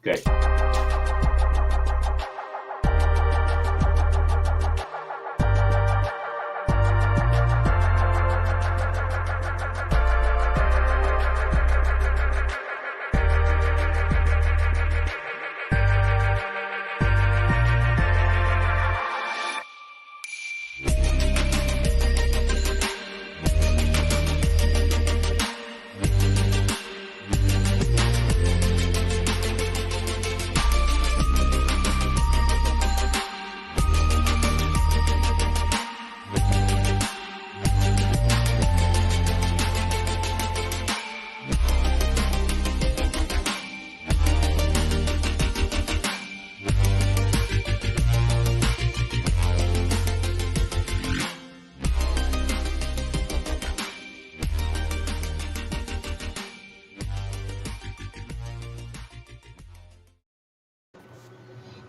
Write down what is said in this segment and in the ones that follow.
Okay.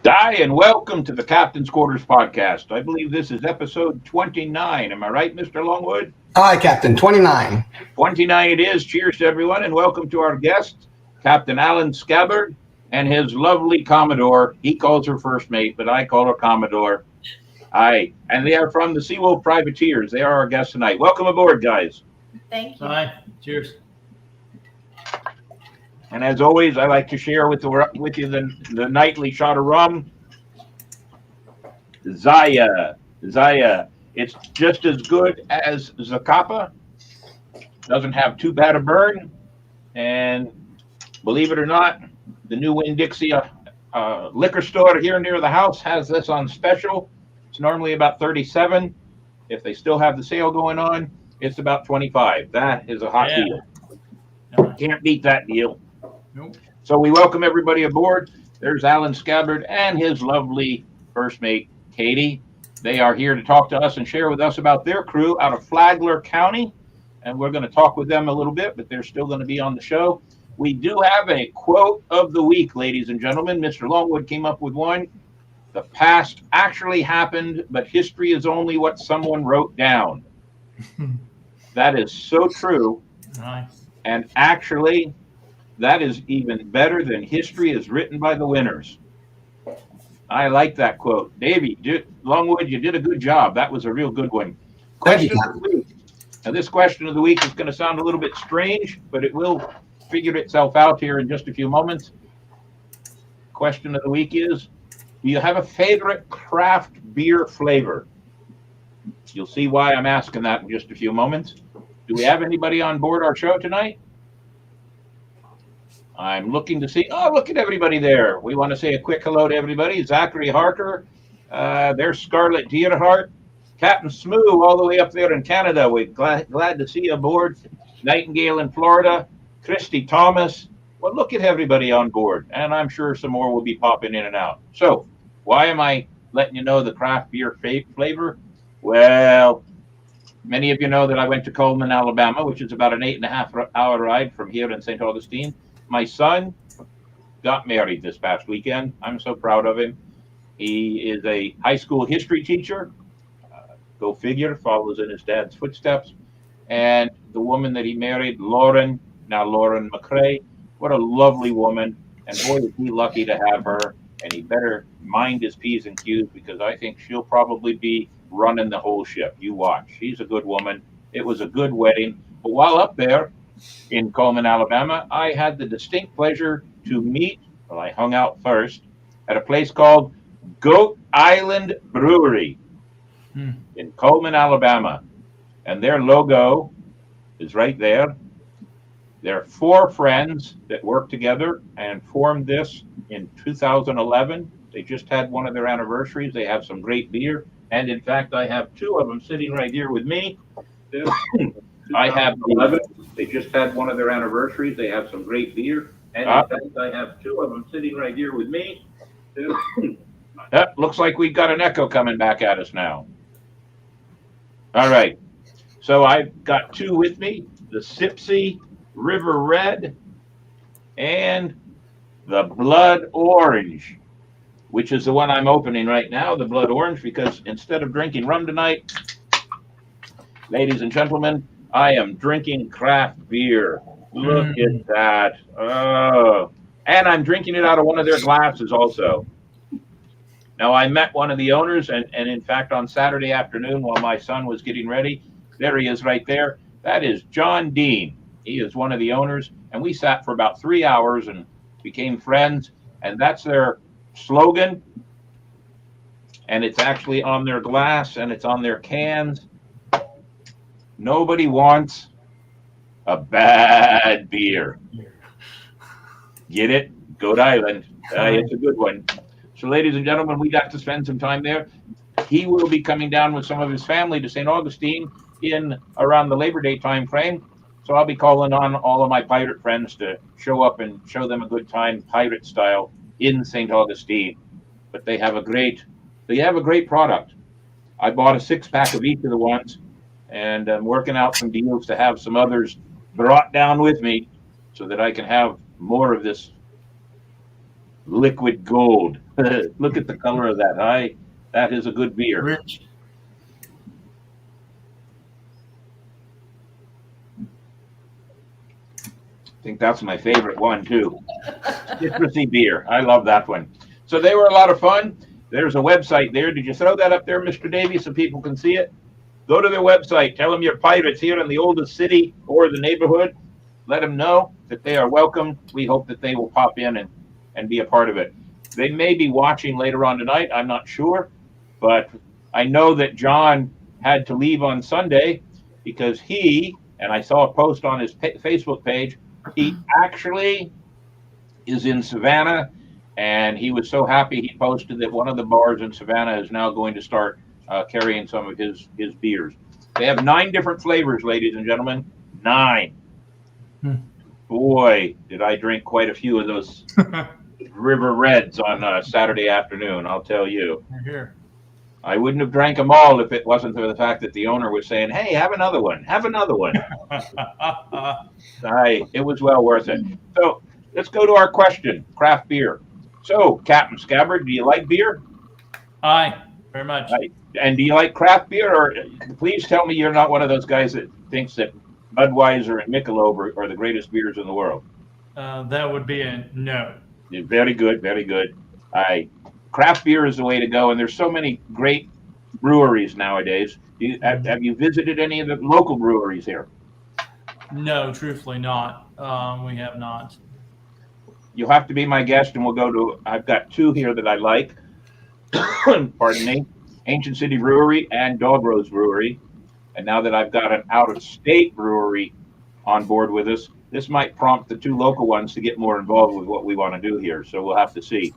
Hi, and welcome to the Captain's Quarters podcast. I believe this is episode 29. Am I right, Mr. Longwood? Hi, Captain. 29. 29 it is. Cheers to everyone, and welcome to our guest, Captain Alan Scabbard, and his lovely Commodore. He calls her first mate, but I call her Commodore. Aye, and they are from the Seawolf Privateers. They are our guests tonight. Welcome aboard, guys. Thank you. Hi. Cheers. And as always, I like to share with you the nightly shot of rum. Zaya. It's just as good as Zacapa. Doesn't have too bad a burn. And believe it or not, the new Winn-Dixie liquor store here near the house has this on special. It's normally about 37. If they still have the sale going on, it's about 25. That is a hot deal. Can't beat that deal. Nope. So we welcome everybody aboard. There's Alan Scabbard and his lovely first mate, Katie. They are here to talk to us and share with us about their crew out of Flagler County. And we're going to talk with them a little bit, but they're still going to be on the show. We do have a quote of the week, ladies and gentlemen. Mr. Longwood came up with one. The past actually happened, but history is only what someone wrote down. That is so true. Nice. And actually, that is even better than history is written by the winners. I like that quote. Davey, Longwood, you did a good job. That was a real good one. Question of the week. Now, this question of the week is going to sound a little bit strange, but it will figure itself out here in just a few moments. Question of the week is, do you have a favorite craft beer flavor? You'll see why I'm asking that in just a few moments. Do we have anybody on board our show tonight? I'm looking to see. Oh, look at everybody there. We want to say a quick hello to everybody. Zachary Harker. There's Scarlett Deerhart. Captain Smoo all the way up there in Canada. We're glad to see you aboard. Nightingale in Florida. Christy Thomas. Well, look at everybody on board. And I'm sure some more will be popping in and out. So why am I letting you know the craft beer flavor? Well, many of you know that I went to Coleman, Alabama, which is about an 8.5-hour ride from here in St. Augustine. My son got married this past weekend. I'm so proud of him. He is a high school history teacher. Go figure, follows in his dad's footsteps. And the woman that he married, Lauren, now Lauren McCrae, what a lovely woman. And boy, is he lucky to have her. And he better mind his P's and Q's, because I think she'll probably be running the whole ship. You watch. She's a good woman. It was a good wedding. But while up there in Coleman, Alabama, I had the distinct pleasure to meet, well, I hung out first, at a place called Goat Island Brewery in Coleman, Alabama. And their logo is right there. There are 4 friends that worked together and formed this in 2011. They just had one of their anniversaries. They have some great beer. And in fact, I have 2 of them sitting right here with me. I have 11. They just had one of their anniversaries. They have some great beer. And in fact, I have 2 of them sitting right here with me. Looks like we've got an echo coming back at us now. All right. So I've got 2 with me, the Sipsy River Red and the Blood Orange, which is the one I'm opening right now, the Blood Orange, because instead of drinking rum tonight, ladies and gentlemen, I am drinking craft beer. Look at that. Oh, And I'm drinking it out of one of their glasses also. Now, I met one of the owners, and in fact, on Saturday afternoon while my son was getting ready, there he is right there. That is John Dean. He is one of the owners, and we sat for about 3 hours and became friends. And that's their slogan, and it's actually on their glass and it's on their cans. Nobody wants a bad beer. Get it? Goat Island. It's a good one. So, ladies and gentlemen, we got to spend some time there. He will be coming down with some of his family to St. Augustine in around the Labor Day time frame. So I'll be calling on all of my pirate friends to show up and show them a good time, pirate style, in St. Augustine. But they have a great product. I bought a 6-pack of each of the ones, and I'm working out some deals to have some others brought down with me so that I can have more of this liquid gold. Look at the color of that. That is a good beer. Rich. I think that's my favorite one too. Citrusy beer. I love that one. So they were a lot of fun. There's a website there. Did you throw that up there, Mr. Davey, so people can see it? Go to their website. Tell them you're pirates here in the oldest city or the neighborhood. Let them know that they are welcome. We hope that they will pop in and be a part of it. They may be watching later on tonight. I'm not sure. But I know that John had to leave on Sunday because and I saw a post on his Facebook page, he actually is in Savannah, and he was so happy he posted that one of the bars in Savannah is now going to start carrying some of his beers. They have 9 different flavors, ladies and gentlemen. 9. Boy, did I drink quite a few of those River Reds on Saturday afternoon, I'll tell you. Here. I wouldn't have drank them all if it wasn't for the fact that the owner was saying, hey, have another one. It was well worth it. So let's go to our question, craft beer. So, Captain Scabbard, do you like beer? Aye, very much. And do you like craft beer? Or please tell me you're not one of those guys that thinks that Budweiser and Michelob are the greatest beers in the world. That would be a no. Very good, very good. Craft beer is the way to go, and there's so many great breweries nowadays. Have you visited any of the local breweries here? No, truthfully not. We have not. You'll have to be my guest, and we'll go to. I've got 2 here that I like. Pardon me, Ancient City Brewery and Dog Rose Brewery. And now that I've got an out-of-state brewery on board with us, this might prompt the 2 local ones to get more involved with what we want to do here. So we'll have to see.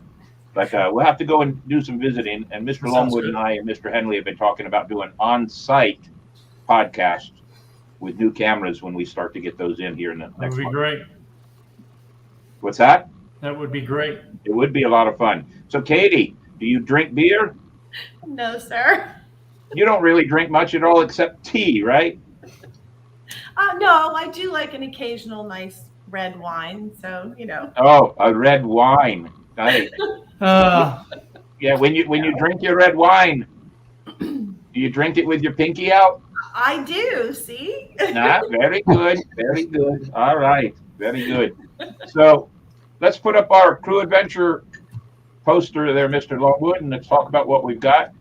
But we'll have to go and do some visiting. And Mr. Longwood and I and Mr. Henley have been talking about doing on-site podcasts with new cameras when we start to get those in here in the next month. That would be great. What's that? That would be great. It would be a lot of fun. So, Katie, do you drink beer? No, sir. You don't really drink much at all except tea, right? No, I do like an occasional nice red wine. So, Oh, a red wine. Yeah, when you drink your red wine, do you drink it with your pinky out? I do. See? Very good. Very good. All right. Very good. So let's put up our Crew Adventure poster there, Mr. Longwood, and let's talk about what we've got.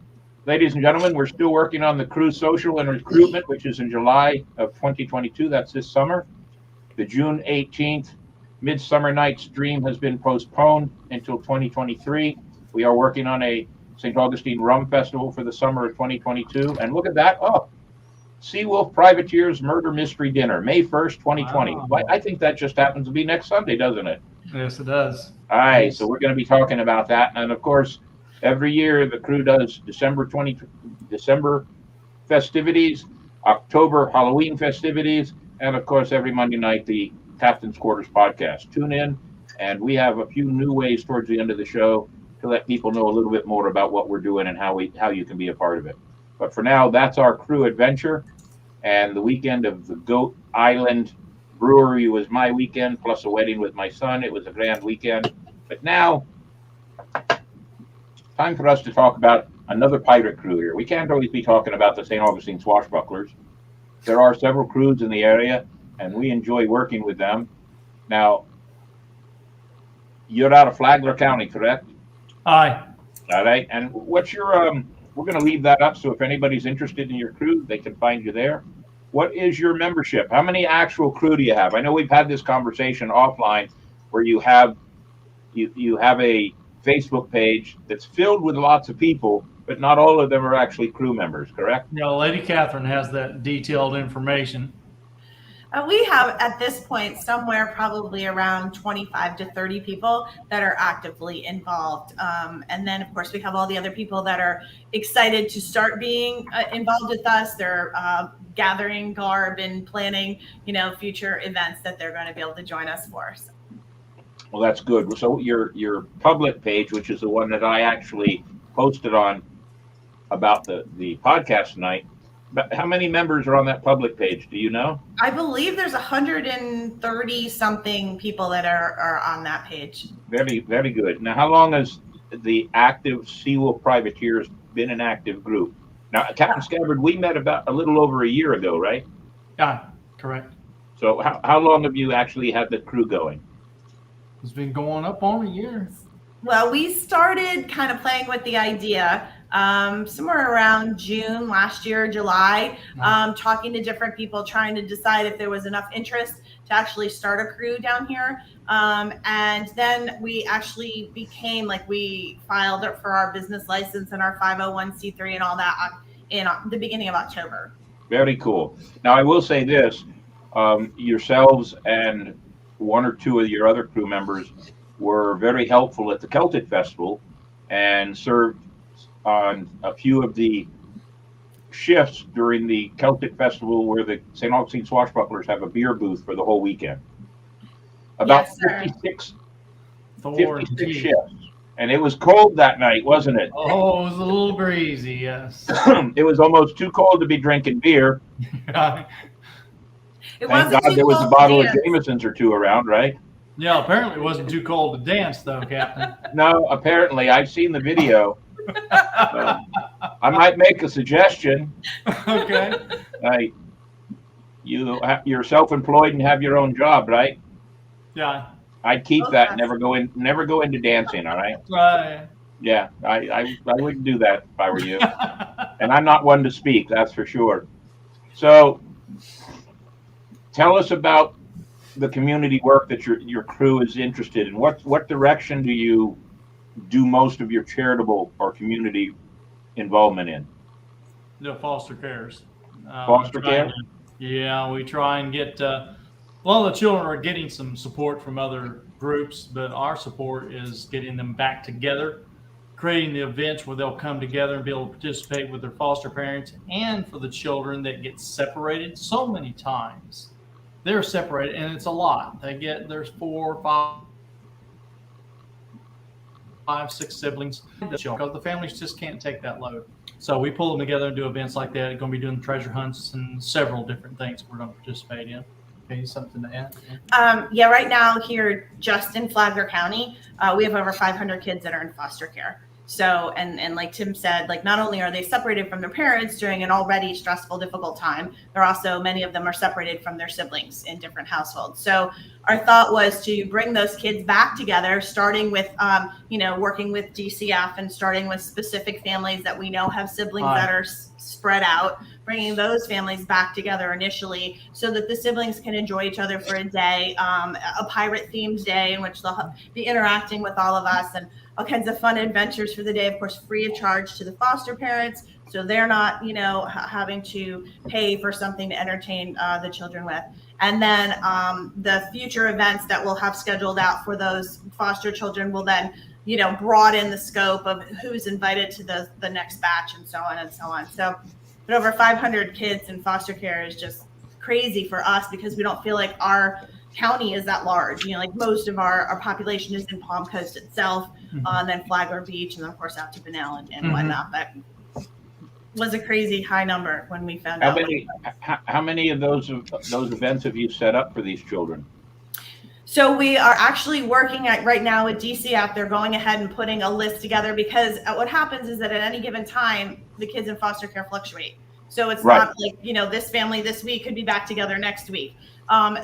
Ladies and gentlemen, we're still working on the Crew Social and Recruitment, which is in July of 2022. That's this summer. The June 18th Midsummer Night's Dream has been postponed until 2023. We are working on a St. Augustine Rum Festival for the summer of 2022. And look at that. Oh, Seawolf Privateers Murder Mystery Dinner, May 1st, 2020. Wow. I think that just happens to be next Sunday, doesn't it? Yes, it does. All right, so we're going to be talking about that. And of course, every year the crew does December festivities, October Halloween festivities, and of course, every Monday night, the Captain's Quarters podcast. Tune in, and we have a few new ways towards the end of the show to let people know a little bit more about what we're doing and how you can be a part of it. But for now, that's our Crew Adventure, and the weekend of the Goat Island Brewery was my weekend, plus a wedding with my son. It was a grand weekend. But now, time for us to talk about another pirate crew here. We can't always be talking about the St. Augustine Swashbucklers. There are several crews in the area, and we enjoy working with them. Now, You're out of Flagler County, correct? Aye. All right. And what's your we're going to leave that up, so if anybody's interested in your crew, they can find you there. What is your membership? How many actual crew do you have? I know we've had this conversation offline where you have a Facebook page that's filled with lots of people, but not all of them are actually crew members, correct? You know, Lady Catherine has that detailed information. We have at this point somewhere probably around 25 to 30 people that are actively involved. And then, of course, we have all the other people that are excited to start being involved with us. They're gathering garb and planning, future events that they're going to be able to join us for. So. Well, that's good. So your public page, which is the one that I actually posted on about the podcast tonight, but how many members are on that public page? Do you know? I believe there's 130 something people that are on that page. Very, very good. Now, how long has the active Seawolf Privateers been an active group? Now, Captain Scabbard, we met about a little over a year ago, right? Yeah, correct. So how long have you actually had the crew going? It's been going up on a year. Well, we started kind of playing with the idea somewhere around June last year, July, talking to different people, trying to decide if there was enough interest to actually start a crew down here. And then we actually we filed it for our business license and our 501c3 and all that in the beginning of October. Very cool. Now, I will say this, yourselves and one or two of your other crew members were very helpful at the Celtic Festival and served on a few of the shifts during the Celtic Festival where the St. Augustine Swashbucklers have a beer booth for the whole weekend. About Yes, 56 56 shifts. And it was cold that night, wasn't it? Oh, it was a little breezy, yes. It was almost too cold to be drinking beer. It Thank wasn't God too there was a cold bottle to of dance. Jamesons or two around, right? Yeah, apparently it wasn't too cold to dance, though, Captain. No, apparently. I've seen the video. I might make a suggestion. Okay. You're self-employed and have your own job, right? Yeah. I'd keep that. Never go into dancing. All right. Right. Yeah, I wouldn't do that if I were you. And I'm not one to speak, that's for sure. So, tell us about the community work that your crew is interested in. What direction do you do most of your charitable or community involvement in? The foster cares. Foster care? Yeah, we try and get. A lot of the children are getting some support from other groups, but our support is getting them back together, creating the events where they'll come together and be able to participate with their foster parents, and for the children that get separated so many times. They're separated, and it's a lot. There's 4, 5, 6 siblings, because the families just can't take that load. So we pull them together and do events like that. We're going to be doing treasure hunts and several different things we're going to participate in. Okay, something to add? Yeah, right now here, just in Flagler County, we have over 500 kids that are in foster care. So, and like Tim said, not only are they separated from their parents during an already stressful, difficult time, they're also, many of them are separated from their siblings in different households. So our thought was to bring those kids back together, starting with, working with DCF and starting with specific families that we know have siblings that are spread out, bringing those families back together initially so that the siblings can enjoy each other for a day, a pirate themed day in which they'll be interacting with all of us and all kinds of fun adventures for the day, of course, free of charge to the foster parents. So they're not, having to pay for something to entertain the children with. And then the future events that we'll have scheduled out for those foster children will then, broaden the scope of who's invited to the next batch and so on and so on. So, but over 500 kids in foster care is just crazy for us because we don't feel like our county is that large. Most of our population is in Palm Coast itself, and then Flagler Beach, and then of course out to Bunnell and whatnot. But was a crazy high number when we found out. How many of those events have you set up for these children? So we are actually working right now with DCF. They're going ahead and putting a list together because what happens is that at any given time, the kids in foster care fluctuate. So it's Right. not like, this family this week could be back together next week.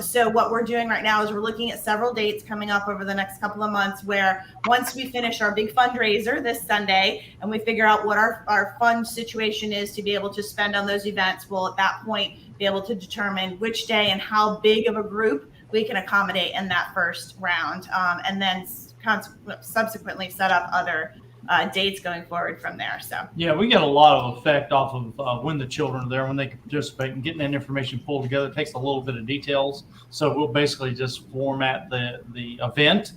So what we're doing right now is we're looking at several dates coming up over the next couple of months, where once we finish our big fundraiser this Sunday and we figure out what our fund situation is to be able to spend on those events, we'll at that point be able to determine which day and how big of a group we can accommodate in that first round, and then subsequently set up other dates going forward from there. So Yeah, we get a lot of effect off of when the children are there, when they can participate, and getting that information pulled together. It takes a little bit of details. So we'll basically just format the event,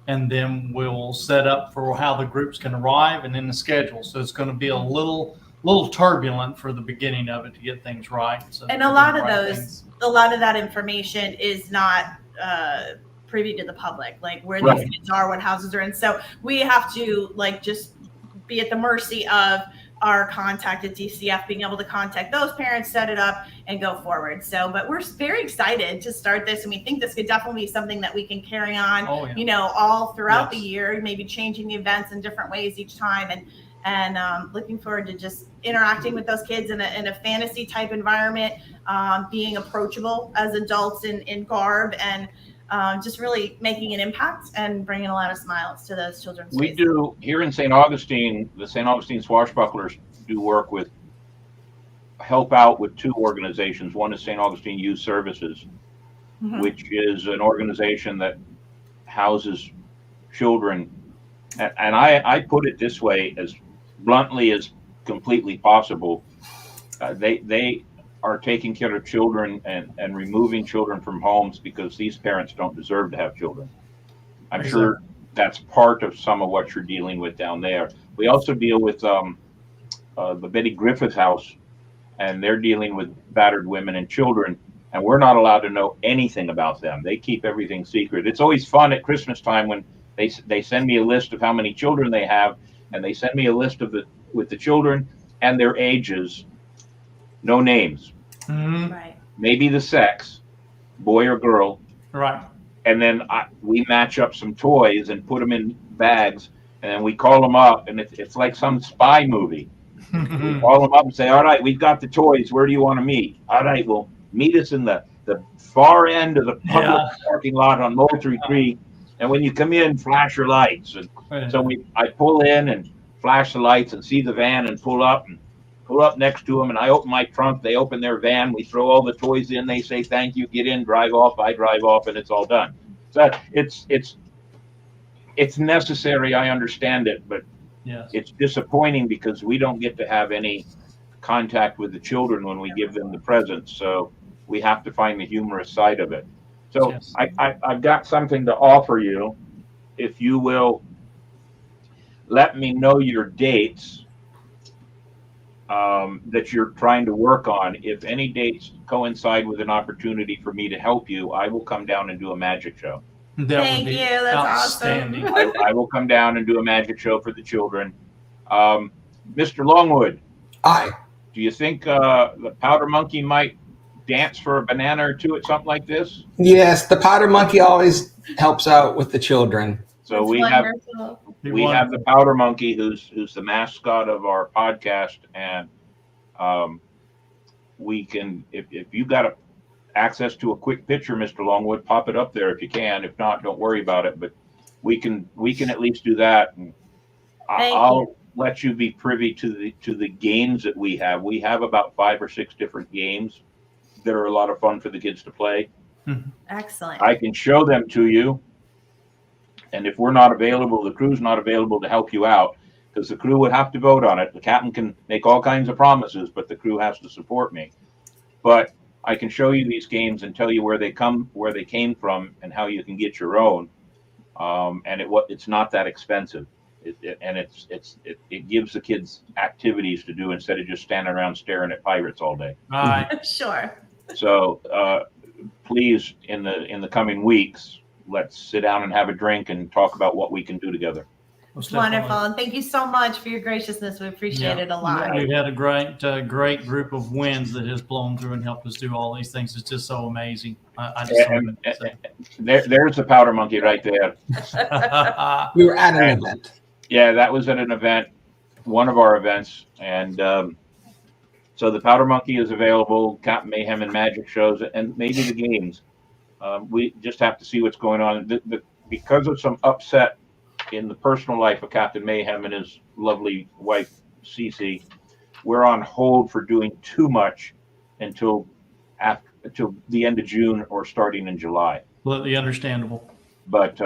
and then we'll set up for how the groups can arrive and then the schedule. So it's going to be a little turbulent for the beginning of it to get things right. So and a lot of that information is not privy to the public, like where Right. these kids are, what houses they're in. So we have to just be at the mercy of our contact at DCF, being able to contact those parents, set it up, and go forward. So, but we're very excited to start this, and we think this could definitely be something that we can carry on, all throughout the year, maybe changing the events in different ways each time, and looking forward to just interacting with those kids in a fantasy type environment, being approachable as adults in garb, and just really making an impact and bringing a lot of smiles to those children's We faces. do here in St. Augustine. The St. Augustine Swashbucklers do help out with two organizations. One is St. Augustine Youth Services, which is an organization that houses children. And I put it this way, as bluntly as completely possible. They are taking care of children and removing children from homes because these parents don't deserve to have children. I'm sure that's part of some of what you're dealing with down there. We also deal with the Betty Griffith House, and they're dealing with battered women and children, and we're not allowed to know anything about them. They keep everything secret. It's always fun at Christmas time when they send me a list of how many children they have, and they send me a list with the children and their ages, no names, Right. maybe the sex, boy or girl, Right. and then we match up some toys and put them in bags, and then we call them up, and it's like some spy movie. We call them up and say, all right, we've got the toys. Where do you want to meet? All right, well, meet us in the far end of the public parking lot on Moultrie Creek. And when you come in, flash your lights. And so I pull in and flash the lights and see the van and pull up next to them. And I open my trunk. They open their van. We throw all the toys in. They say, thank you, get in, drive off. I drive off, and it's all done. So it's necessary. I understand it, but Yes. it's disappointing because we don't get to have any contact with the children when we give them the presents. So we have to find the humorous side of it. So Yes. I've got something to offer you. If you will let me know your dates that you're trying to work on. If any dates coincide with an opportunity for me to help you, I will come down and do a magic show. Thank you. That's outstanding. awesome. I will come down and do a magic show for the children. Mr. Longwood, Aye. do you think the powder monkey might dance for a banana or two at something like this? Yes, the powder monkey always helps out with the children. So That's we wonderful. have the powder monkey who's the mascot of our podcast, and we can, if you got access to a quick picture, Mr. Longwood, pop it up there if you can. If not, don't worry about it. But we can at least do that. And I'll let you be privy to the games that we have. We have about 5 or 6 different games that are a lot of fun for the kids to play. Excellent. I can show them to you. And if we're not available, the crew's not available to help you out, because the crew would have to vote on it. The captain can make all kinds of promises, but the crew has to support me. But I can show you these games and tell you where they came from, and how you can get your own. And it's not that expensive. It gives the kids activities to do instead of just standing around staring at pirates all day. Right. Sure. So please, in the coming weeks, let's sit down and have a drink and talk about what we can do together. Wonderful. And thank you so much for your graciousness. We appreciate it a lot. We've had a great group of winds that has blown through and helped us do all these things. It's just so amazing. I just don't say. There's the powder monkey right there. We were at an event. Yeah, that was at an event, one of our events, and So the Powder Monkey is available, Captain Mayhem and Magic shows, and maybe the games. We just have to see what's going on. Because of some upset in the personal life of Captain Mayhem and his lovely wife, Cece, we're on hold for doing too much until the end of June or starting in July. Completely understandable. But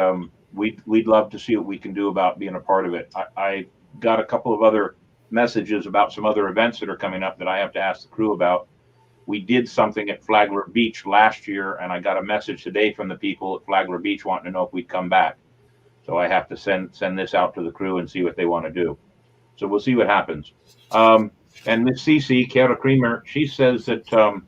we'd love to see what we can do about being a part of it. I got a couple of other messages about some other events that are coming up that I have to ask the crew about. We did something at Flagler Beach last year, and I got a message today from the people at Flagler Beach wanting to know if we'd come back. So I have to send this out to the crew and see what they want to do. So we'll see what happens. And Miss Cece, Kara Creamer, she says that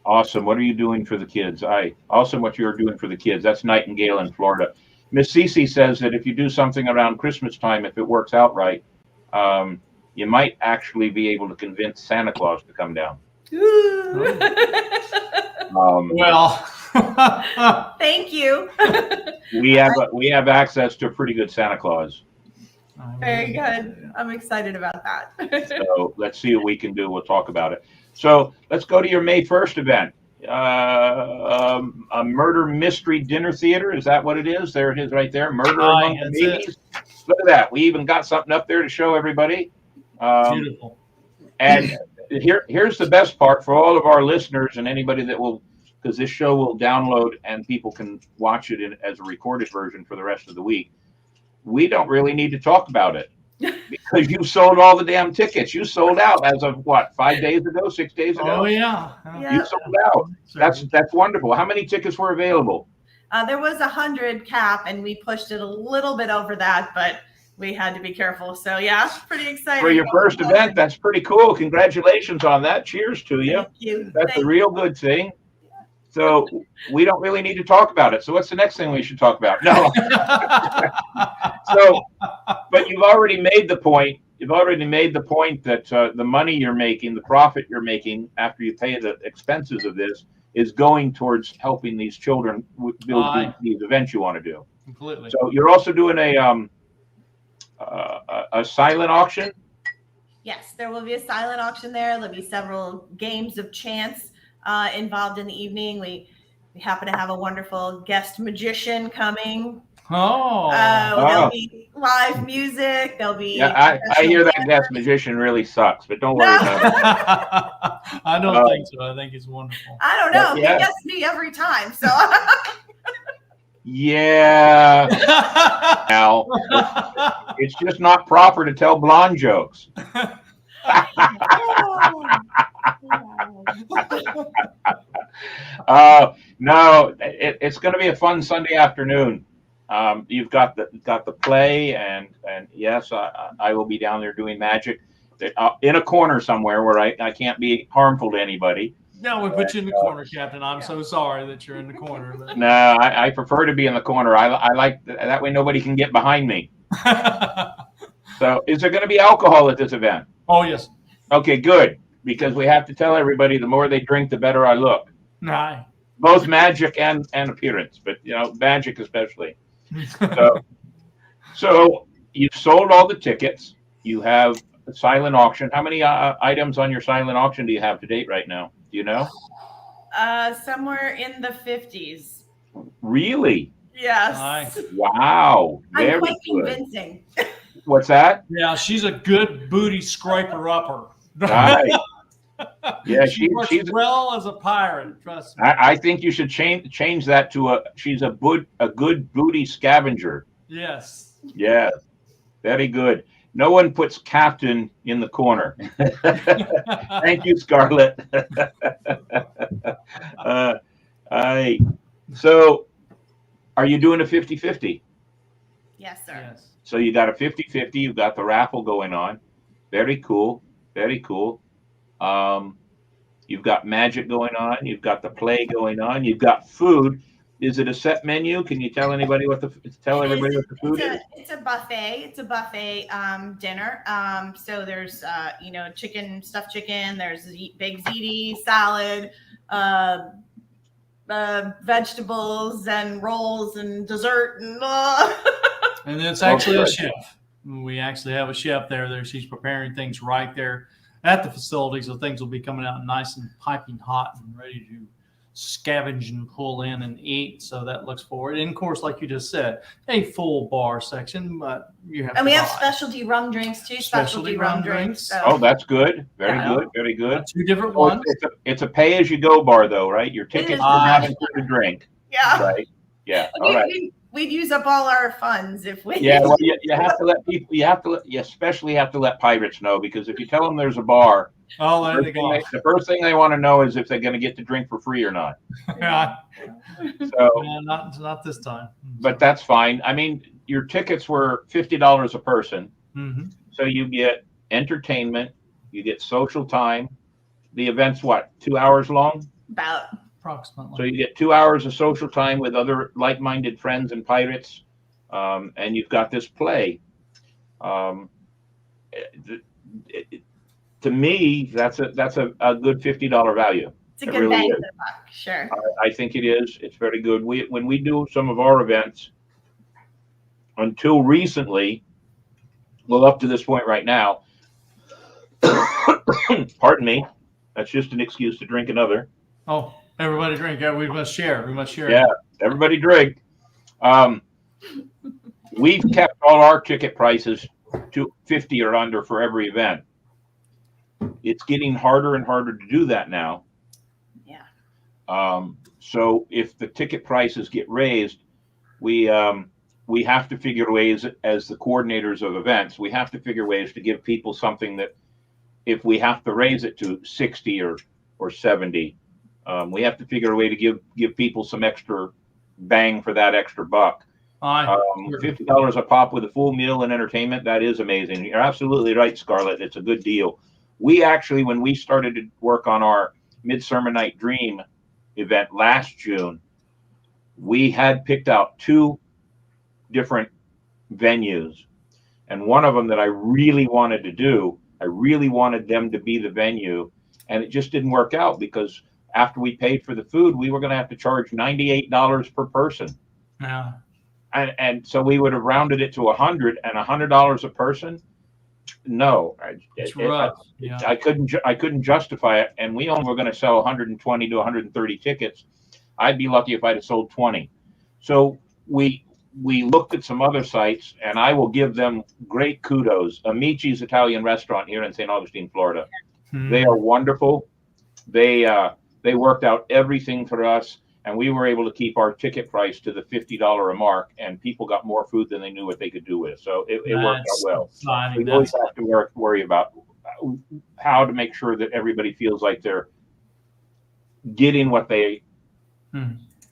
awesome. What are you doing for the kids? Awesome what you're doing for the kids. That's Nightingale in Florida. Miss Cece says that if you do something around Christmas time, if it works out right, you might actually be able to convince Santa Claus to come down. Well, thank you. we have access to a pretty good Santa Claus. Very good. I'm excited about that. So let's see what we can do. We'll talk about it. So let's go to your May 1st event. A murder mystery dinner theater. Is that what it is? There it is right there. Murder Among the Maybes. Look at that. We even got something up there to show everybody. Beautiful. And here's the best part for all of our listeners and anybody that will, because this show will download and people can watch it as a recorded version for the rest of the week. We don't really need to talk about it because you sold all the damn tickets. You sold out as of what, 5 days ago, 6 days ago? Oh yeah. You sold out. That's wonderful. How many tickets were available? There was 100 cap, and we pushed it a little bit over that, but we had to be careful. So yeah, pretty excited. For your first event, that's pretty cool. Congratulations on that. Cheers to you. Thank you. That's a real good thing. So we don't really need to talk about it. So what's the next thing we should talk about? No. But you've already made the point. You've already made the point that the money you're making, the profit you're making after you pay the expenses of this, is going towards helping these children build these events you want to do. Completely. So you're also doing a silent auction. Yes, there will be a silent auction there. There'll be several games of chance involved in the evening. We happen to have a wonderful guest magician coming. There'll be live music. There'll be. Yeah, I hear that guest magician really sucks, but don't worry about it. I don't think so. I think it's wonderful. I don't know. He gets me every time. So. Yeah. Al, it's just not proper to tell blonde jokes. No, it's going to be a fun Sunday afternoon. You've got the play, and yes, I will be down there doing magic in a corner somewhere where I can't be harmful to anybody. No, we put you in the corner, Captain. I'm so sorry that you're in the corner. But... No, I prefer to be in the corner. I like that way nobody can get behind me. So, is there going to be alcohol at this event? Oh, yes. Okay, good. Because we have to tell everybody the more they drink, the better I look. Aye. Both magic and appearance, but magic especially. So you've sold all the tickets. You have a silent auction. How many items on your silent auction do you have to date right now? Do you know? Somewhere in the 50s. Really? Yes. Nice. Wow. Very I'm quite good. convincing. What's that? Yeah, she's a good booty scraper upper. Right. Yeah, she works well as a pirate. Trust me. I think you should change that to she's a good booty scavenger. Yes. Yeah. Very good. No one puts Captain in the corner. Thank you, Scarlett. So, are you doing a 50-50? Yes, sir. Yes. So you got a 50-50. You've got the raffle going on. Very cool. Very cool. You've got magic going on. You've got the play going on. You've got food. Is it a set menu? Can you tell everybody what the food is? It's a buffet. It's a buffet dinner. So there's stuffed chicken. There's big ziti, salad, vegetables and rolls and dessert and. And it's actually a chef. We actually have a chef there. She's preparing things right there at the facility, so things will be coming out nice and piping hot and ready to scavenge and pull in and eat. So that looks forward. And of course, like you just said, a full bar section, but you have And we to have buy. specialty rum drinks too. Specialty rum drinks. So. Oh, that's good. Very Yeah. good. Very good. Two different Oh, ones. it's a pay-as-you-go bar, though, right? Your tickets is. do not include a drink, Yeah. right? Yeah. All right. We'd use up all our funds if we. Yeah. Well, you have to let people. You especially have to let pirates know, because if you tell them there's a bar, Oh, there they go. the first thing they want to know is if they're going to get to drink for free or not. Yeah. So, Yeah, not this time. but that's fine. I mean, your tickets were $50 a person, so you get entertainment, you get social time. The event's what, 2 hours long? About. Approximately. So you get 2 hours of social time with other like-minded friends and pirates, and you've got this play. To me, that's a good $50 value. It's a good really bang is. for the buck. Sure. I think it is. It's very good. When we do some of our events, until recently, well, up to this point right now, pardon me, that's just an excuse to drink another. Oh, everybody drink. Yeah, we must share. We must share. Yeah, everybody drink. We've kept all our ticket prices to 50 or under for every event. It's getting harder and harder to do that now. Yeah. So if the ticket prices get raised, we have to figure ways, as the coordinators of events, we have to figure ways to give people something that, if we have to raise it to 60 or 70, we have to figure a way to give people some extra bang for that extra buck. $50 a pop with a full meal and entertainment, that is amazing. You're absolutely right, Scarlett. It's a good deal. We actually, when we started to work on our Midsummer Night Dream event last June, we had picked out 2 different venues. And one of them that I really wanted to do, I really wanted them to be the venue. And it just didn't work out, because after we paid for the food, we were going to have to charge $98 per person. Yeah. And so we would have rounded it to $100 a person. No, It's rough. Yeah. I couldn't justify it. And we only were going to sell 120 to 130 tickets. I'd be lucky if I'd have sold 20. So we looked at some other sites, and I will give them great kudos. Amici's Italian Restaurant here in St. Augustine, Florida. They are wonderful. They worked out everything for us, and we were able to keep our ticket price to the $50 a mark, and people got more food than they knew what they could do with. So it worked out well. Exciting. We always have to worry about how to make sure that everybody feels like they're getting what they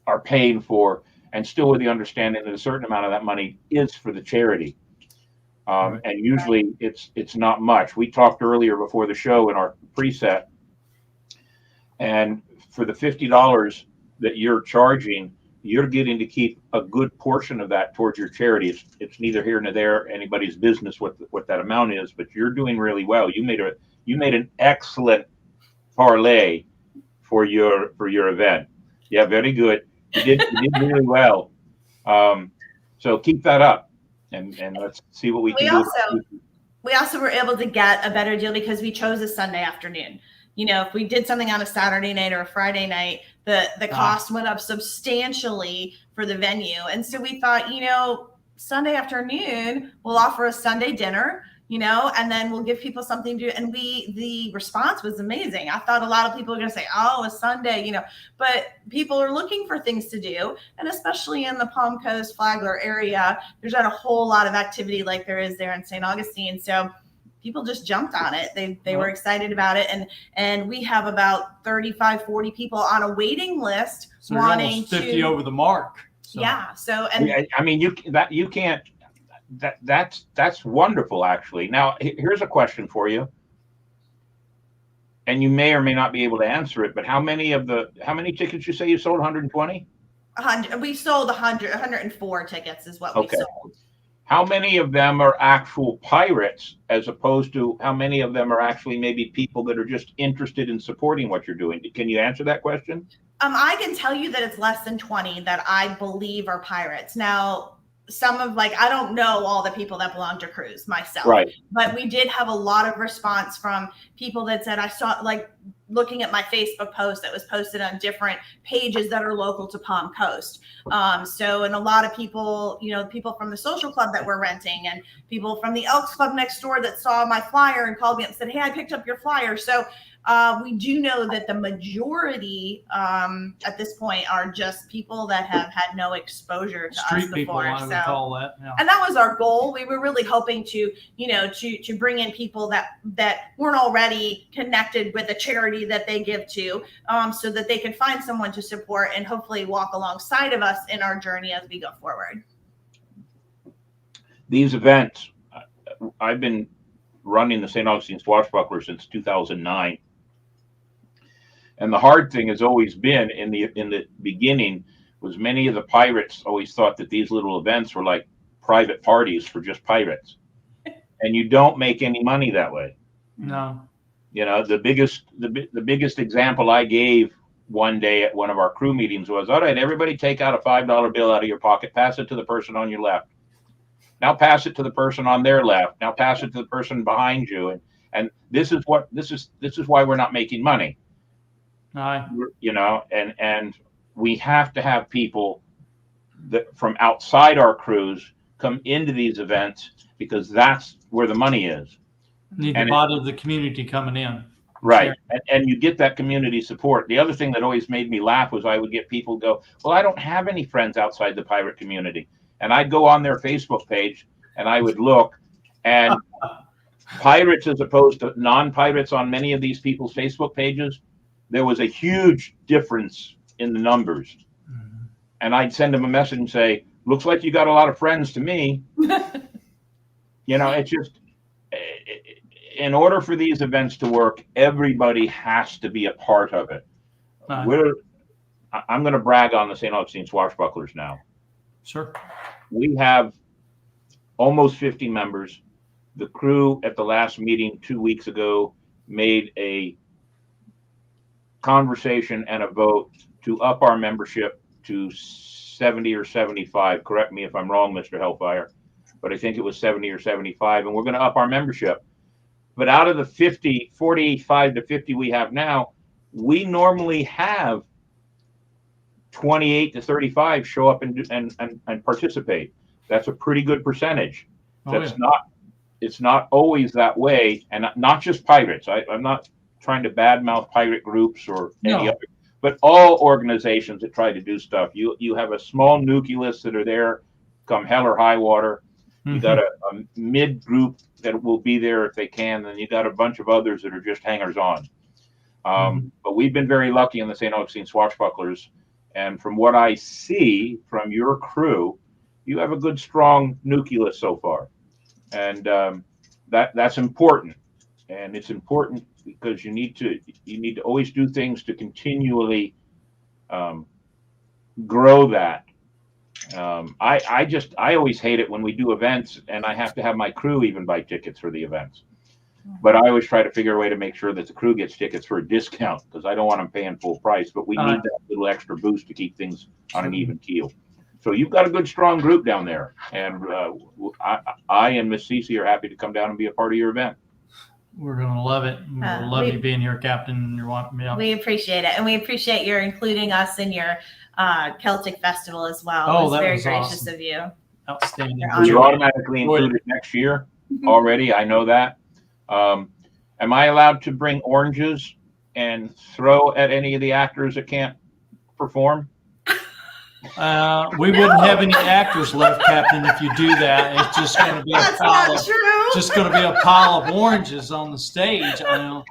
are paying for, and still with the understanding that a certain amount of that money is for the charity. And usually it's not much. We talked earlier before the show in our preset, and for the $50 that you're charging, you're getting to keep a good portion of that towards your charity. It's neither here nor there, anybody's business what that amount is, but you're doing really well. You made an excellent parlay for your event. Yeah, very good. You did really well. So keep that up, and let's see what we can do. We also were able to get a better deal because we chose a Sunday afternoon. You know, if we did something on a Saturday night or a Friday night, the cost went up substantially for the venue. And so we thought, you know, Sunday afternoon, we'll offer a Sunday dinner, you know, and then we'll give people something to do. And the response was amazing. I thought a lot of people were going to say, oh, a Sunday, you know, but people are looking for things to do. And especially in the Palm Coast, Flagler area, there's not a whole lot of activity like there is there in St. Augustine. So people just jumped on it. They were excited about it. And we have about 35, 40 people on a waiting list wanting 50 over the mark. So. Yeah. So, and I mean, that's wonderful, actually. Now, here's a question for you, and you may or may not be able to answer it, but how many tickets you say you sold? 120? 100. We sold 104 tickets is what we sold. How many of them are actual pirates, as opposed to how many of them are actually maybe people that are just interested in supporting what you're doing? Can you answer that question? I can tell you that it's less than 20 that I believe are pirates. Now, some of like, I don't know all the people that belong to Cruise myself, Right. but we did have a lot of response from people that said, I saw, like, looking at my Facebook post that was posted on different pages that are local to Palm Coast. So, and a lot of people, you know, people from the social club that we're renting, and people from the Elks Club next door that saw my flyer and called me up and said, hey, I picked up your flyer. So we do know that the majority at this point are just people that have had no exposure to Street us people, before. I would call that. Yeah. And that was our goal. We were really hoping to, you know, to bring in people that weren't already connected with a charity that they give to, so that they could find someone to support and hopefully walk alongside of us in our journey as we go forward. These events, I've been running the St. Augustine Swashbuckler since 2009. And the hard thing has always been in the beginning was many of the pirates always thought that these little events were like private parties for just pirates. And you don't make any money that way. No. You know, the biggest example I gave one day at one of our crew meetings was, all right, everybody take out a $5 bill out of your pocket, pass it to the person on your left. Now pass it to the person on their left. Now pass it to the person behind you. And this is why we're not making money. Aye. You know, and we have to have people that from outside our crews come into these events, because that's where the money is. Need the body of the community coming in. Right. And you get that community support. The other thing that always made me laugh was I would get people go, well, I don't have any friends outside the pirate community. And I'd go on their Facebook page and I would look, and pirates as opposed to non-pirates on many of these people's Facebook pages, there was a huge difference in the numbers. Mm-hmm. And I'd send them a message and say, looks like you got a lot of friends to me. You know, it's just, in order for these events to work, everybody has to be a part of it. I'm going to brag on the St. Augustine Swashbucklers now. Sure. We have almost 50 members. The crew at the last meeting 2 weeks ago made a conversation and a vote to up our membership to 70 or 75. Correct me if I'm wrong, Mr. Hellfire, but I think it was 70 or 75, and we're going to up our membership. But out of the 45 to 50 we have now, we normally have 28 to 35 show up and participate. That's a pretty good percentage. It's not always that way, and not just pirates. I'm not trying to badmouth pirate groups or any other, but all organizations that try to do stuff. You have a small nucleus that are there come hell or high water. Mm-hmm. You got a mid group that will be there if they can, and you got a bunch of others that are just hangers on. But we've been very lucky in the St. Augustine Swashbucklers, and from what I see from your crew, you have a good strong nucleus so far, and that's important. And it's important because you need to always do things to continually grow that. I always hate it when we do events and I have to have my crew even buy tickets for the events. But I always try to figure a way to make sure that the crew gets tickets for a discount, because I don't want them paying full price, but we need that little extra boost to keep things on an even keel. So you've got a good, strong group down there. And I and Miss Cece are happy to come down and be a part of your event. We're going to love it. We'll love you being here, Captain. We appreciate it. And we appreciate your including us in your Celtic Festival as well. Oh, it was that very was gracious awesome. of you. Outstanding. You're automatically included next year already. I know that. Am I allowed to bring oranges and throw at any of the actors that can't perform? We wouldn't have any actors left, Captain, if you do that. It's just going to be a pile of oranges on the stage. I know.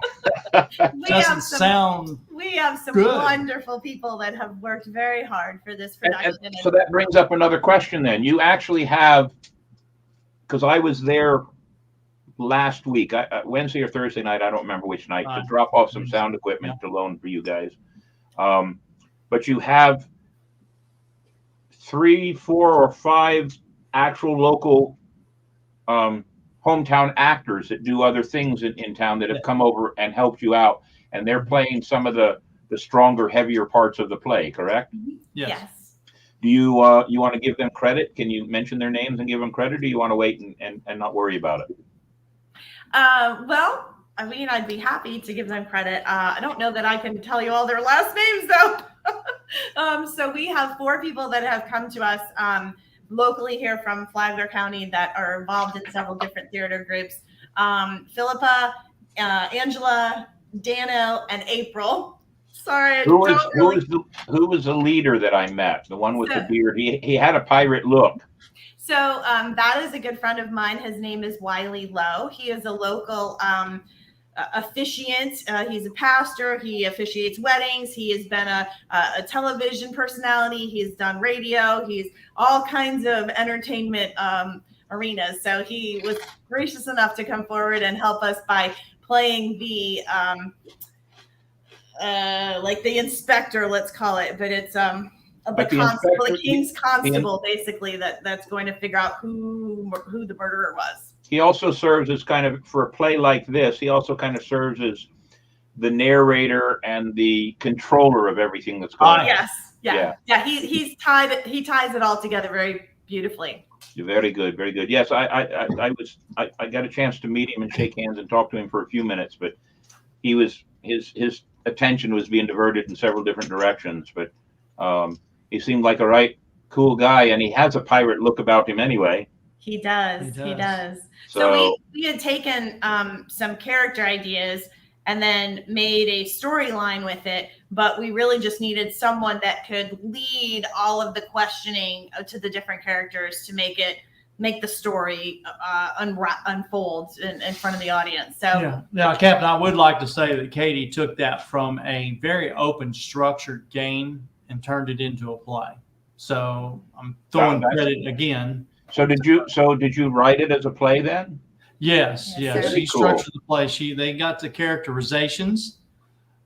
We have some good. Wonderful people that have worked very hard for this production. And so that brings up another question then. You actually have, because I was there last week, Wednesday or Thursday night, I don't remember which night, to drop off some sound equipment to loan for you guys. But you have 3, 4, or 5 actual local hometown actors that do other things in town that have come over and helped you out, and they're playing some of the stronger, heavier parts of the play, correct? Yes. Do you you want to give them credit? Can you mention their names and give them credit, or do you want to wait and not worry about it? Well, I mean, I'd be happy to give them credit. I don't know that I can tell you all their last names, though. So we have 4 people that have come to us locally here from Flagler County that are involved in several different theater groups. Philippa, Angela, Dano, and April. Sorry, Who was the leader that I met? The one with the beard. He had a pirate look. So that is a good friend of mine. His name is Wiley Lowe. He is a local officiant. He's a pastor. He officiates weddings. He has been a television personality. He's done radio. He's all kinds of entertainment arenas. So he was gracious enough to come forward and help us by playing the like the inspector, let's call it, but it's the king's constable, basically, that's going to figure out who the murderer was. He also serves as kind of, for a play like this, he also kind of serves as the narrator and the controller of everything that's going on. Yes, yeah. He ties it all together very beautifully. Very good, very good. Yes, I got a chance to meet him and shake hands and talk to him for a few minutes, but his attention was being diverted in several different directions. But he seemed like a right cool guy, and he has a pirate look about him anyway. He does. So we had taken some character ideas and then made a storyline with it, but we really just needed someone that could lead all of the questioning to the different characters to make the story unfold in front of the audience. So yeah, Captain, I would like to say that Katie took that from a very open, structured game and turned it into a play. So I'm throwing credit again. So did you write it as a play then? Yes. She cool. structured the play. They got the characterizations,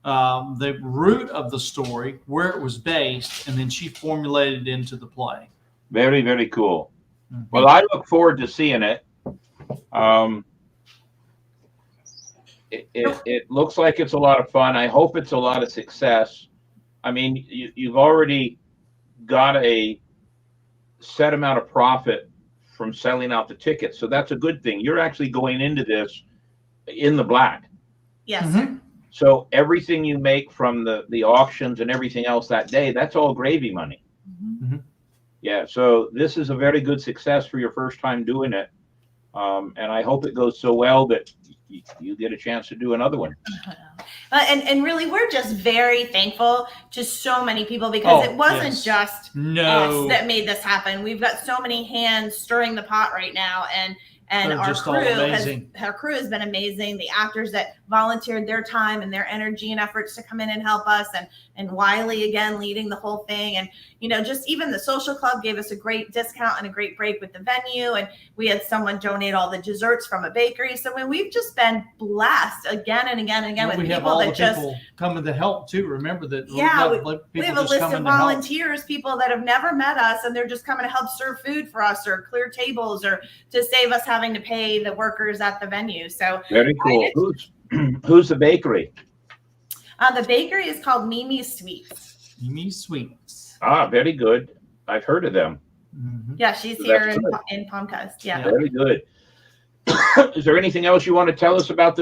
the root of the story, where it was based, and then she formulated it into the play. Very, very cool. Mm-hmm. Well, I look forward to seeing it. It looks like it's a lot of fun. I hope it's a lot of success. I mean, you've already got a set amount of profit from selling out the tickets, so that's a good thing. You're actually going into this in the black. Yes. Mm-hmm. So everything you make from the auctions and everything else that day, that's all gravy money. Mm-hmm. Yeah, so this is a very good success for your first time doing it. And I hope it goes so well that you get a chance to do another one. And really, we're just very thankful to so many people, because it wasn't just us that made this happen. We've got so many hands stirring the pot right now, and our crew has been amazing. The actors that volunteered their time and their energy and efforts to come in and help us, and Wiley again leading the whole thing, and just even the social club gave us a great discount and a great break with the venue, and we had someone donate all the desserts from a bakery. So when we've just been blessed again and again and again with people that just coming to help too. Remember that. We have a list of volunteers, people that have never met us, and they're just coming to help serve food for us or clear tables or to save us having to pay the workers at the venue. So very cool. Who's the bakery? The bakery is called Mimi's Sweets. Mimi's Sweets. Ah, very good. I've heard of them. Mm-hmm. Yeah, she's here in Palmcrest. Yeah. Very good. Is there anything else you want to tell us about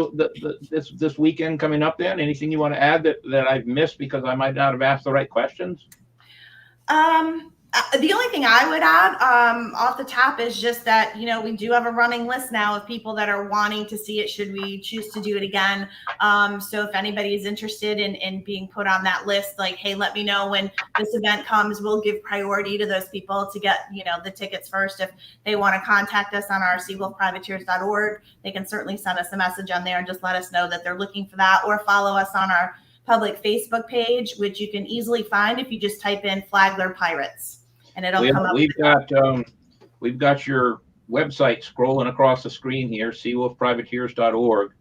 this weekend coming up then? Anything you want to add that I've missed because I might not have asked the right questions? The only thing I would add off the top is just that, we do have a running list now of people that are wanting to see it should we choose to do it again. So if anybody is interested in being put on that list, like, hey, let me know when this event comes. We'll give priority to those people to get, the tickets first. If they want to contact us on our seawolfprivateers.org, they can certainly send us a message on there and just let us know that they're looking for that, or follow us on our public Facebook page, which you can easily find if you just type in Flagler Pirates. And it'll come up. We've got your website scrolling across the screen here, seawolfprivateers.org.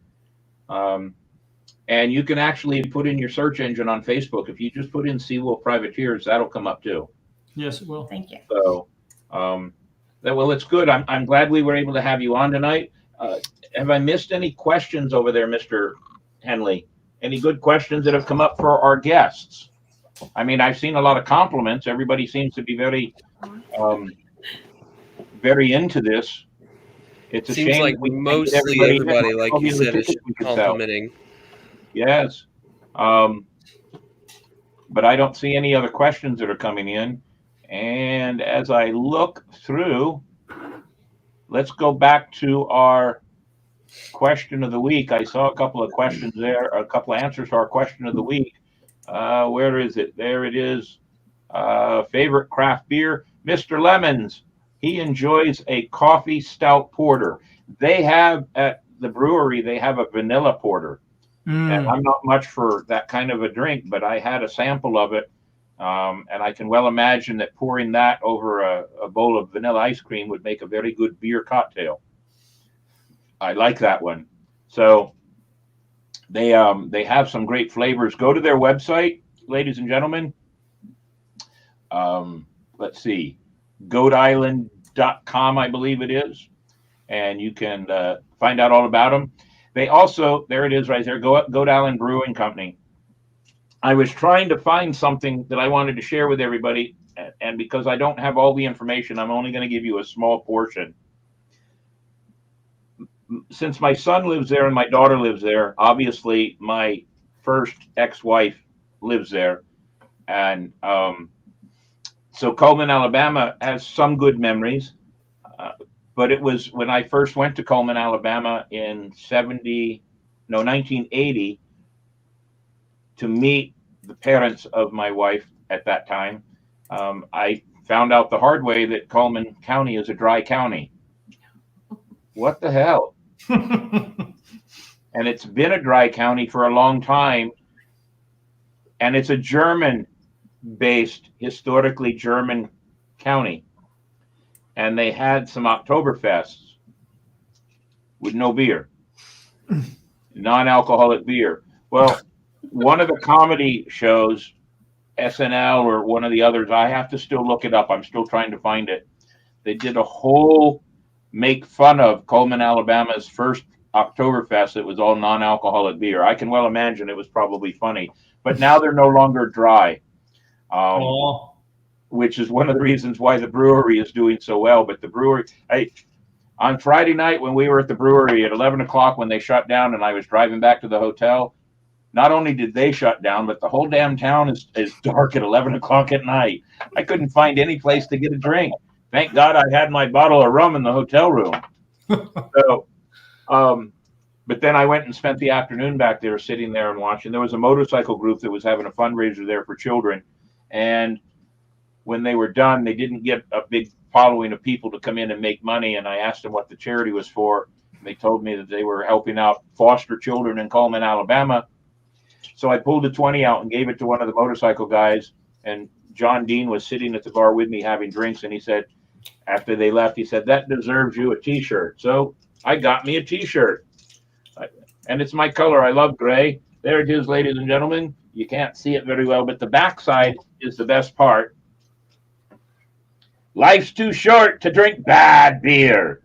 And you can actually put in your search engine on Facebook. If you just put in Seawolf Privateers, that'll come up too. Yes, it will. Thank you. So, well, it's good. I'm glad we were able to have you on tonight. Have I missed any questions over there, Mr. Henley? Any good questions that have come up for our guests? I mean, I've seen a lot of compliments. Everybody seems to be um, very into this. It's a Seems shame like that we can't get mostly everybody in. Look everybody, at like all you the other said, is tickets just we could sell. complimenting. Yes. But I don't see any other questions that are coming in. And as I look through, let's go back to our question of the week. I saw a couple of questions there, a couple of answers to our question of the week. Where is it? There it is. Favorite craft beer, Mr. Lemons. He enjoys a coffee stout porter. They have at the brewery, they have a vanilla porter. And I'm not much for that kind of a drink, but I had a sample of it. And I can well imagine that pouring that over a bowl of vanilla ice cream would make a very good beer cocktail. I like that one. So they have some great flavors. Go to their website, ladies and gentlemen. Let's see, goatisland.com, I believe it is, and you can find out all about them. They also, there it is right there, Goat Island Brewing Company. I was trying to find something that I wanted to share with everybody, and because I don't have all the information, I'm only going to give you a small portion. Since my son lives there and my daughter lives there, obviously my first ex-wife lives there, and so Coleman, Alabama has some good memories. But it was when I first went to Coleman, Alabama in 1980 to meet the parents of my wife at that time. I found out the hard way that Coleman County is a dry county. What the hell? And it's been a dry county for a long time. And it's a German-based, historically German county. And they had some Oktoberfests with no beer, non-alcoholic beer. Well, one of the comedy shows, SNL or one of the others, I have to still look it up. I'm still trying to find it. They did a whole make fun of Coleman, Alabama's first Oktoberfest. It was all non-alcoholic beer. I can well imagine it was probably funny. But now they're no longer dry, which is one of the reasons why the brewery is doing so well. But the brewery, on Friday night when we were at the brewery at 11 o'clock when they shut down and I was driving back to the hotel, not only did they shut down, but the whole damn town is dark at 11 o'clock at night. I couldn't find any place to get a drink. Thank God I had my bottle of rum in the hotel room. So, but then I went and spent the afternoon back there sitting there and watching. There was a motorcycle group that was having a fundraiser there for children. And when they were done, they didn't get a big following of people to come in and make money. And I asked them what the charity was for. They told me that they were helping out foster children in Coleman, Alabama. So I pulled a 20 out and gave it to one of the motorcycle guys. And John Dean was sitting at the bar with me having drinks. And he said, after they left, he said, that deserves you a t-shirt. So I got me a t-shirt. And it's my color. I love gray. There it is, ladies and gentlemen. You can't see it very well, but the backside is the best part. Life's too short to drink bad beer.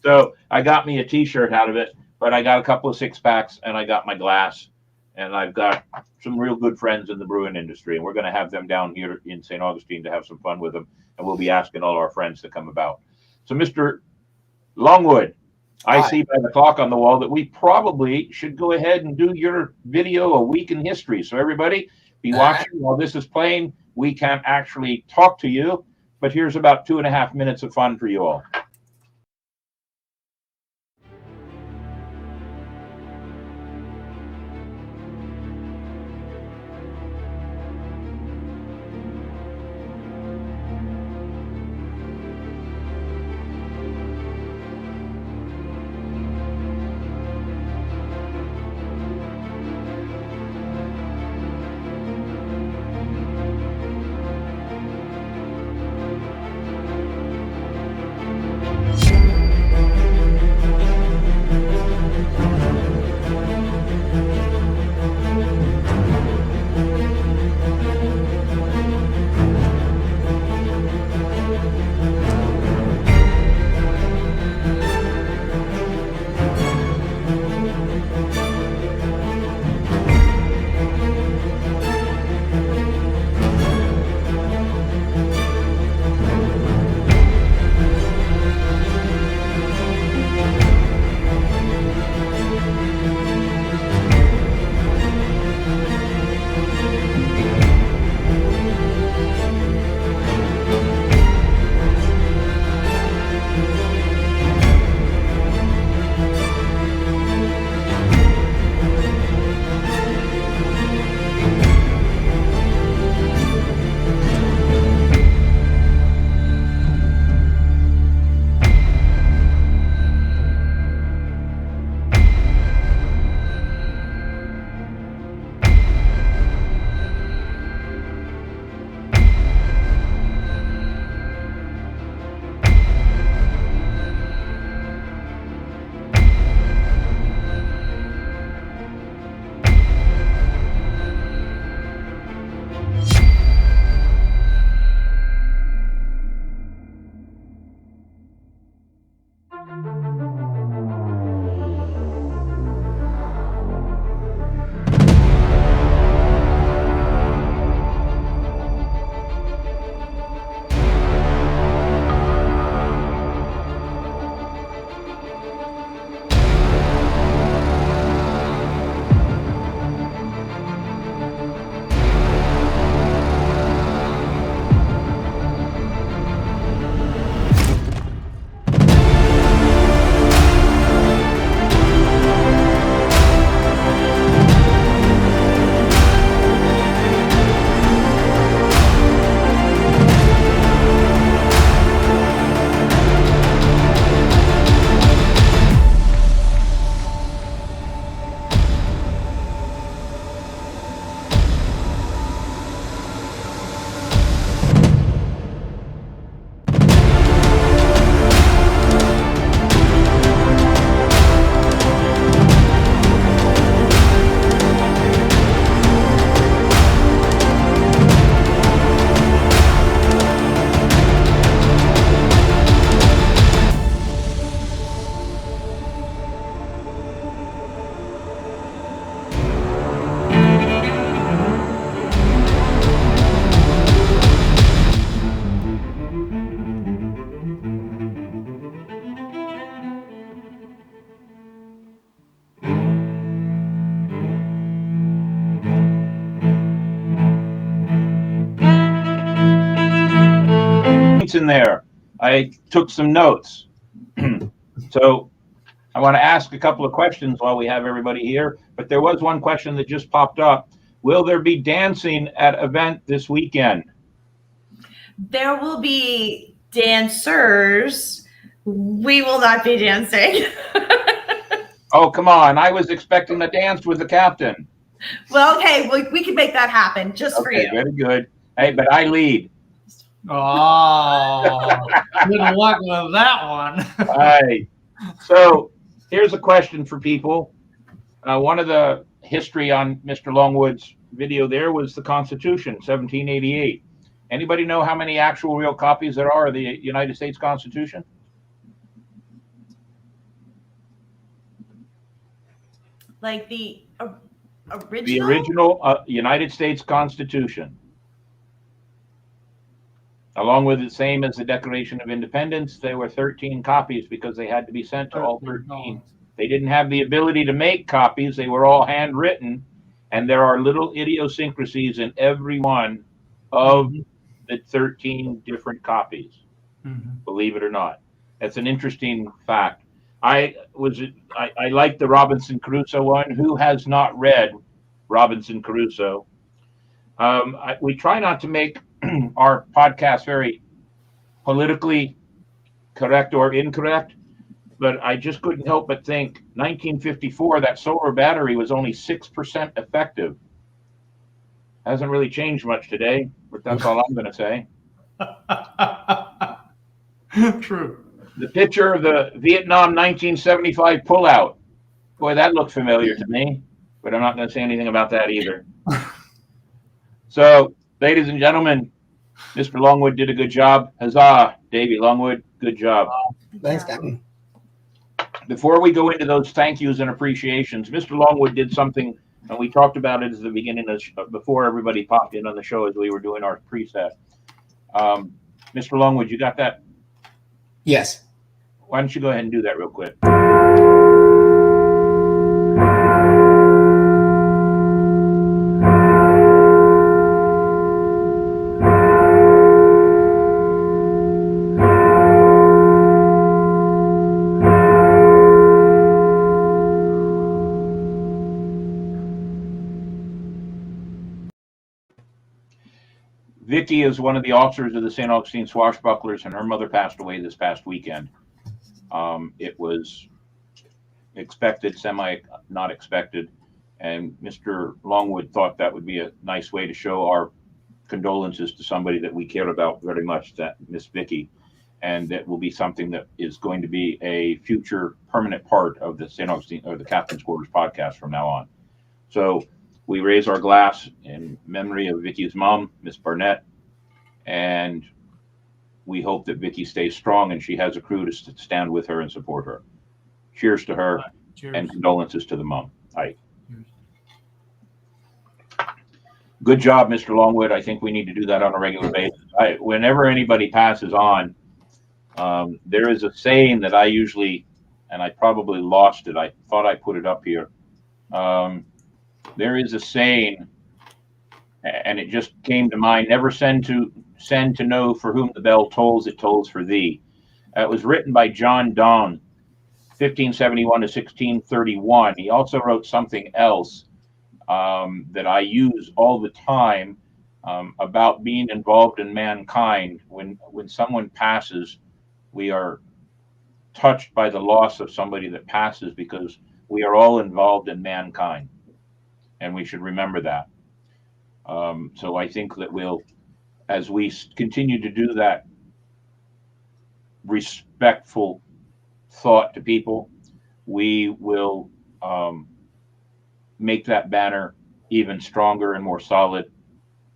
So I got me a t-shirt out of it, but I got a couple of 6-packs and I got my glass. And I've got some real good friends in the brewing industry, and we're going to have them down here in St. Augustine to have some fun with them. And we'll be asking all our friends to come about. So, Mr. Longwood, I see by the clock on the wall that we probably should go ahead and do your video, A Week in History. So everybody be watching while this is playing. We can't actually talk to you, but here's about 2.5 minutes of fun for you all. notes in there. I took some notes. So I want to ask a couple of questions while we have everybody here, but there was one question that just popped up. Will there be dancing at event this weekend? There will be dancers. We will not be dancing. Oh, come on. I was expecting a dance with the captain. Well, okay, we can make that happen just for you. Very good. Hey, but I lead. Oh, good luck with that one. All right. So here's a question for people. One of the history on Mr. Longwood's video there was the Constitution, 1788. Anybody know how many actual real copies there are of the United States Constitution? Like the original? The original United States Constitution. Along with the same as the Declaration of Independence, there were 13 copies because they had to be sent to all 13. They didn't have the ability to make copies. They were all handwritten, and there are little idiosyncrasies in every one of the 13 different copies, believe it or not. That's an interesting fact. I like the Robinson Crusoe one. Who has not read Robinson Crusoe? We try not to make our podcast very politically correct or incorrect, but I just couldn't help but think 1954, that solar battery was only 6% effective. Hasn't really changed much today, but that's all I'm going to say. True. The picture of the Vietnam 1975 pullout. Boy, that looked familiar to me, but I'm not going to say anything about that either. So, ladies and gentlemen, Mr. Longwood did a good job. Huzzah, Davey Longwood. Good job. Thanks, Captain. Before we go into those thank yous and appreciations, Mr. Longwood did something, and we talked about it at the beginning of before everybody popped in on the show as we were doing our preset. Mr. Longwood, you got that? Yes. Why don't you go ahead and do that real quick? Vicky is one of the officers of the St. Augustine Swashbucklers, and her mother passed away this past weekend. It was expected, semi not expected, and Mr. Longwood thought that would be a nice way to show our condolences to somebody that we care about very much, that Miss Vicky, and that will be something that is going to be a future permanent part of the St. Augustine or the Captain's Quarters podcast from now on. So we raise our glass in memory of Vicky's mom, Miss Barnett, and we hope that Vicky stays strong and she has a crew to stand with her and support her. Cheers to her. Cheers. And condolences to the mom. Aye. Good job, Mr. Longwood. I think we need to do that on a regular basis. Whenever anybody passes on, there is a saying that I usually, and I probably lost it. I thought I put it up here. There is a saying, and it just came to mind: never send to know for whom the bell tolls, it tolls for thee. It was written by John Donne, 1571 to 1631. He also wrote something else that I use all the time about being involved in mankind. When someone passes, we are touched by the loss of somebody that passes because we are all involved in mankind. And we should remember that. So I think that as we continue to do that respectful thought to people, we will make that banner even stronger and more solid.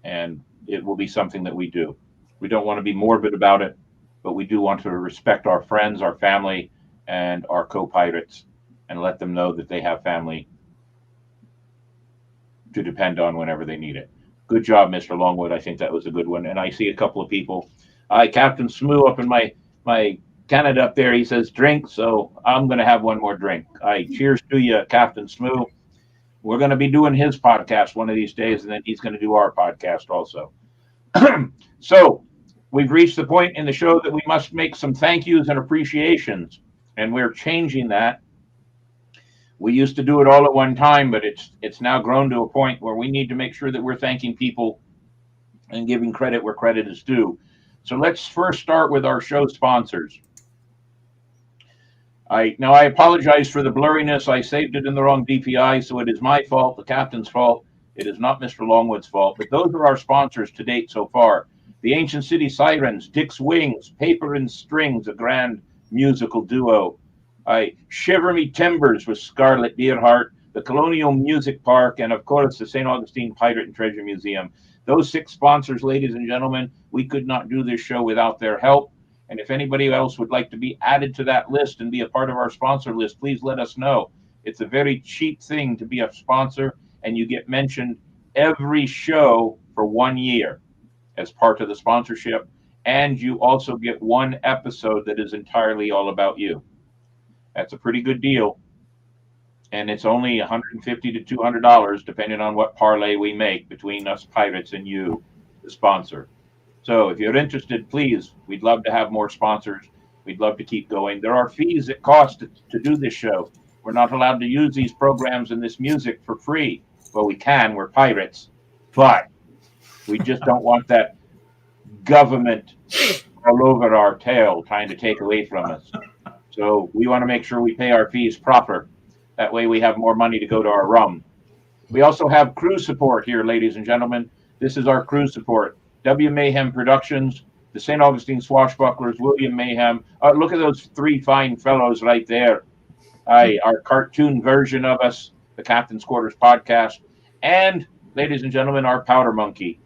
And it will be something that we do. We don't want to be morbid about it, but we do want to respect our friends, our family, and our co-pirates, and let them know that they have family to depend on whenever they need it. Good job, Mr. Longwood. I think that was a good one. And I see a couple of people. Captain Smoo up in my Canada up there, he says drink, so I'm going to have one more drink. Cheers to you, Captain Smoo. We're going to be doing his podcast one of these days, and then he's going to do our podcast also. So we've reached the point in the show that we must make some thank yous and appreciations, and we're changing that. We used to do it all at one time, but it's now grown to a point where we need to make sure that we're thanking people and giving credit where credit is due. So let's first start with our show sponsors. I apologize for the blurriness. I saved it in the wrong DPI, so it is my fault, the captain's fault. It is not Mr. Longwood's fault, but those are our sponsors to date so far. The Ancient City Sirens, Dick's Wings, Paper and Strings, a grand musical duo. Shiver Me Timbers with Scarlett Deerhart, the Colonial Music Park, and of course the St. Augustine Pirate and Treasure Museum. Those 6 sponsors, ladies and gentlemen, we could not do this show without their help. And if anybody else would like to be added to that list and be a part of our sponsor list, please let us know. It's a very cheap thing to be a sponsor, and you get mentioned every show for 1 year as part of the sponsorship. And you also get 1 episode that is entirely all about you. That's a pretty good deal. And it's only $150 to $200, depending on what parlay we make between us pirates and you, the sponsor. So if you're interested, please, we'd love to have more sponsors. We'd love to keep going. There are fees that cost to do this show. We're not allowed to use these programs and this music for free. Well, we can. We're pirates. But we just don't want that government all over our tail trying to take away from us. So we want to make sure we pay our fees proper. That way we have more money to go to our rum. We also have crew support here, ladies and gentlemen. This is our crew support. W. Mayhem Productions, the St. Augustine Swashbucklers, William Mayhem. Look at those 3 fine fellows right there. Our cartoon version of us, the Captain's Quarters podcast, and, ladies and gentlemen, our Powder Monkey.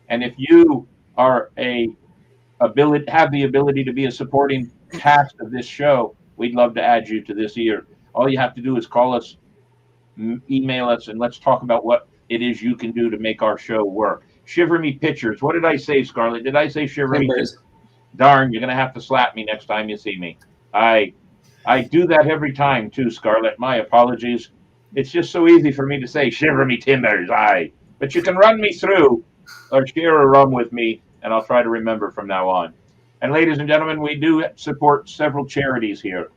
And if you are have the ability to be a supporting cast of this show, we'd love to add you to this year. All you have to do is call us, email us, and let's talk about what it is you can do to make our show work. Shiver Me Pictures. What did I say, Scarlett? Did I say Shiver Me? Darn, you're going to have to slap me next time you see me. I do that every time too, Scarlett. My apologies. It's just so easy for me to say Shiver Me Timbers. But you can run me through or share a rum with me, and I'll try to remember from now on. And ladies and gentlemen, we do support several charities here.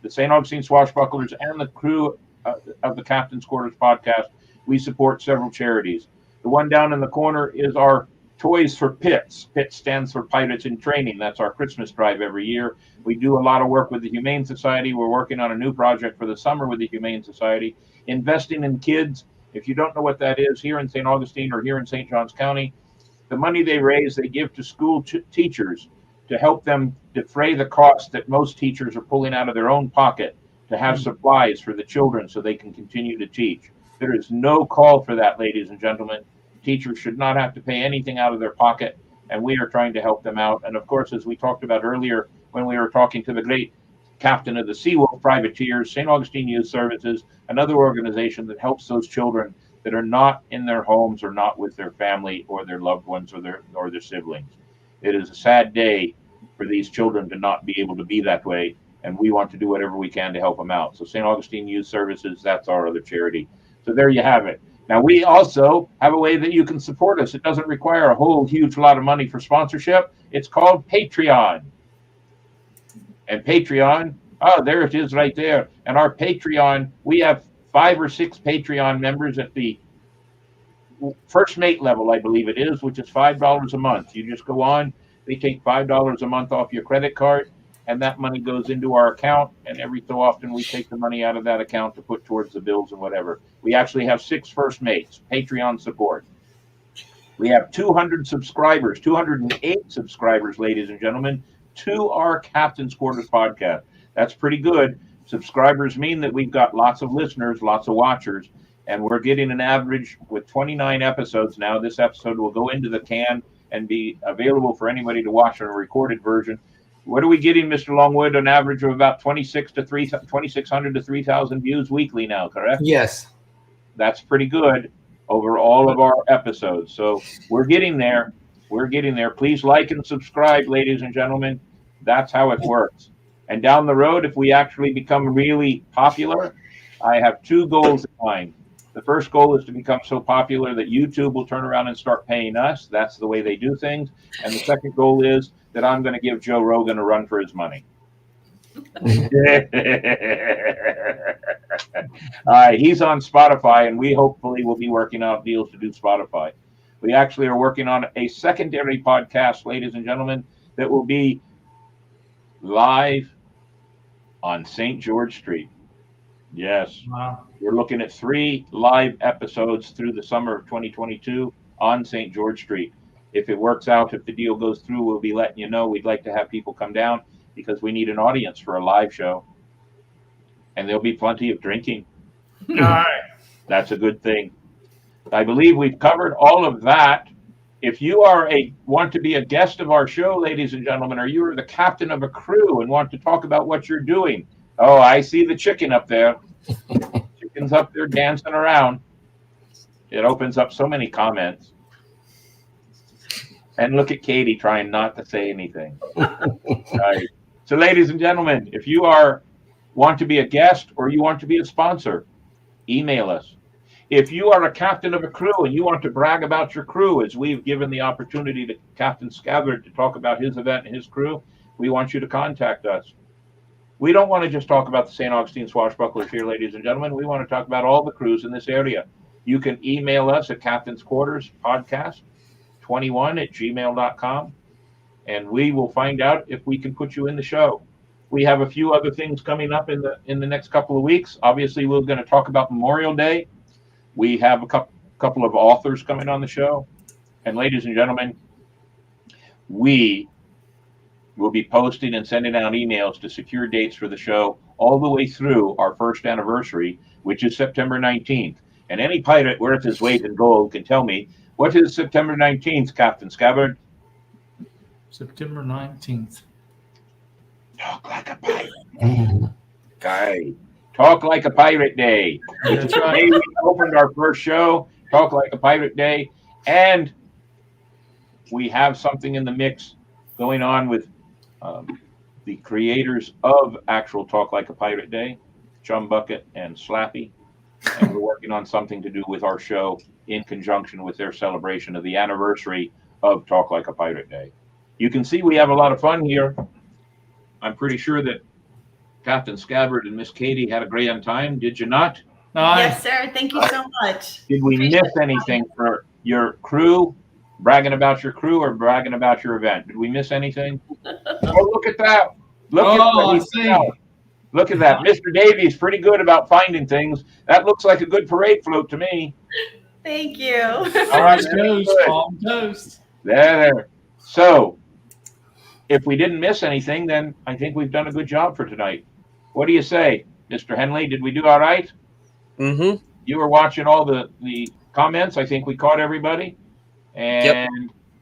The St. Augustine Swashbucklers and the crew of the Captain's Quarters podcast, we support several charities. The one down in the corner is our Toys for Pits. PITS stands for Pirates in Training. That's our Christmas drive every year. We do a lot of work with the Humane Society. We're working on a new project for the summer with the Humane Society. Investing in kids. If you don't know what that is, here in St. Augustine or here in St. Johns County, the money they raise, they give to school teachers to help them defray the costs that most teachers are pulling out of their own pocket to have supplies for the children so they can continue to teach. There is no call for that, ladies and gentlemen. Teachers should not have to pay anything out of their pocket, and we are trying to help them out. And of course, as we talked about earlier when we were talking to the great captain of the Seawolf Privateers, St. Augustine Youth Services, another organization that helps those children that are not in their homes or not with their family or their loved ones or their siblings. It is a sad day for these children to not be able to be that way, and we want to do whatever we can to help them out. So St. Augustine Youth Services, that's our other charity. So there you have it. Now, we also have a way that you can support us. It doesn't require a whole huge lot of money for sponsorship. It's called Patreon. And Patreon, there it is right there. And our Patreon, we have 5 or 6 Patreon members at the first mate level, I believe it is, which is $5 a month. You just go on, they take $5 a month off your credit card, and that money goes into our account, and every so often we take the money out of that account to put towards the bills and whatever. We actually have 6 first mates, Patreon support. We have 200 subscribers, 208 subscribers, ladies and gentlemen, to our Captain's Quarters podcast. That's pretty good. Subscribers mean that we've got lots of listeners, lots of watchers, and we're getting an average with 29 episodes now. This episode will go into the can and be available for anybody to watch on a recorded version. What are we getting, Mr. Longwood? An average of about 2,600 to 3,000 views weekly now, correct? Yes. That's pretty good over all of our episodes. So we're getting there. We're getting there. Please like and subscribe, ladies and gentlemen. That's how it works. And down the road, if we actually become really popular, I have 2 goals in mind. The first goal is to become so popular that YouTube will turn around and start paying us. That's the way they do things. And the second goal is that I'm going to give Joe Rogan a run for his money. He's on Spotify, and we hopefully will be working out deals to do Spotify. We actually are working on a secondary podcast, ladies and gentlemen, that will be live on St. George Street. Yes. Wow. We're looking at 3 live episodes through the summer of 2022 on St. George Street. If it works out, if the deal goes through, we'll be letting you know. We'd like to have people come down because we need an audience for a live show. And there'll be plenty of drinking. All right. That's a good thing. I believe we've covered all of that. If you want to be a guest of our show, ladies and gentlemen, or you are the captain of a crew and want to talk about what you're doing. Oh, I see the chicken up there. Chicken's up there dancing around. It opens up so many comments. And look at Katie trying not to say anything. Right. So, ladies and gentlemen, if you want to be a guest or you want to be a sponsor, email us. If you are a captain of a crew and you want to brag about your crew, as we've given the opportunity to Captain Scabbard to talk about his event and his crew, we want you to contact us. We don't want to just talk about the St. Augustine Swashbucklers here, ladies and gentlemen. We want to talk about all the crews in this area. You can email us at Captain's Quarters Podcast 21@gmail.com, and we will find out if we can put you in the show. We have a few other things coming up in the next couple of weeks. Obviously, we're going to talk about Memorial Day. We have a couple of authors coming on the show. And ladies and gentlemen, we will be posting and sending out emails to secure dates for the show all the way through our first anniversary, which is September 19th. And any pirate worth his weight in gold can tell me, what is September 19th, Captain Scabbard? September 19th. Talk like a pirate. Guy. Talk like a pirate day. That's right. Today we opened our first show, Talk Like a Pirate Day, and we have something in the mix going on with the creators of actual Talk Like a Pirate Day, Chum Bucket and Slappy, and we're working on something to do with our show in conjunction with their celebration of the anniversary of Talk Like a Pirate Day. You can see we have a lot of fun here. I'm pretty sure that Captain Scabbard and Miss Katie had a great time. Did you not? Yes, sir. Thank you so much. Did we miss anything for your crew? Bragging about your crew or bragging about your event? Did we miss anything? Oh, look at that. Look at that. Mr. Davies, pretty good about finding things. That looks like a good parade float to me. Thank you. All right, Palm toast. There. So, if we didn't miss anything, then I think we've done a good job for tonight. What do you say, Mr. Henley? Did we do all right? Mm-hmm. You were watching all the comments. I think we caught everybody. And Yep.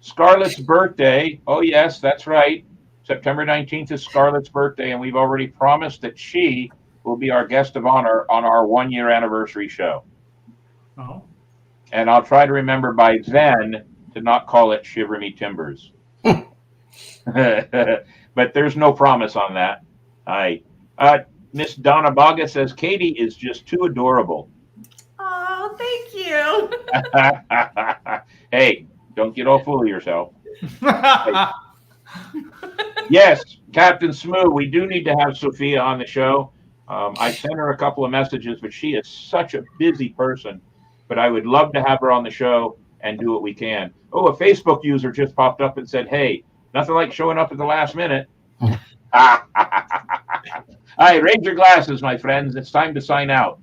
Scarlett's birthday. Oh, yes, that's right. September 19th is Scarlett's birthday, and we've already promised that she will be our guest of honor on our 1-year anniversary show. Oh. And I'll try to remember by then to not call it Shiver Me Timbers. But there's no promise on that. Miss Donna Baga says Katie is just too adorable. Oh, thank you. Hey, don't get all full of yourself. Yes, Captain Smoo, we do need to have Sophia on the show. I sent her a couple of messages, but she is such a busy person. But I would love to have her on the show and do what we can. Oh, a Facebook user just popped up and said, hey, nothing like showing up at the last minute. All right, raise your glasses, my friends. It's time to sign out.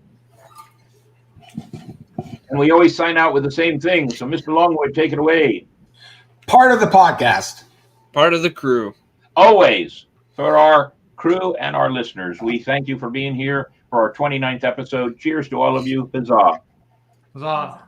And we always sign out with the same thing. So, Mr. Longwood, take it away. Part of the podcast. Part of the crew. Always, for our crew and our listeners, we thank you for being here for our 29th episode. Cheers to all of you. Huzzah. Huzzah.